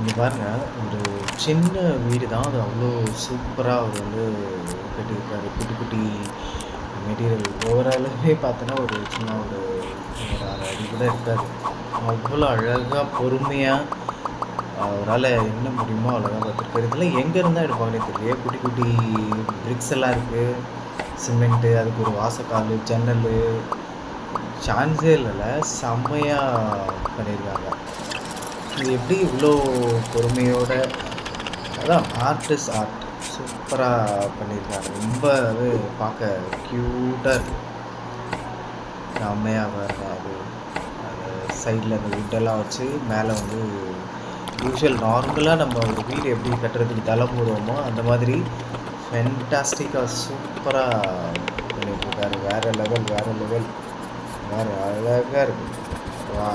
இங்க பாருங்க, ஒரு சின்ன வீடு தான். அது அவ்ளோ சூப்பரா அவரு கட்டியிருக்காரு. குட்டி, குட்டி மெட்டீரியல் ஓவராலாவே பார்த்தோன்னா, ஒரு சின்ன ஒரு 6 அடி கூட இருக்காது. அவ்வளோ அழகா, பொறுமையா அவரால என்ன முடியுமோ அவ்வளோதான் பார்த்துருக்காரு. இதெல்லாம் எங்கேருந்து தான் எடுப்பாங்கன்னே தெரியலையே! குட்டி, குட்டி பிரிக்ஸ் எல்லாம் இருக்கு. சிமெண்ட்டு, அதுக்கு ஒரு வாசக்காலு, ஜன்னலு சான்ஸே இல்லல. செம்மையா பண்ணியிருக்காங்க. இது எப்படி இவ்ளோ பொறுமையோட அதான் ஆர்ட் இஸ் ஆர்ட். சூப்பரா பண்ணியிருக்காங்க. ரொம்பவே பார்க்க கியூட்டா இருக்கு. செம்மையா பாருங்க அது சைடுல அந்த வுட்டெல்லாம் வச்சு மேல யூசுவல் நார்மலா நம்ம ஒரு வீடு எப்படி கட்டுறதுக்கு தளம் போடுவோமோ, அந்த மாதிரி ஃபென்டாஸ்டிக்கா சூப்பரா பண்ணிட்டுருக்காரு. வேற லெவல், வேற லெவல். வேற அழகா இருக்கு. வாவ்!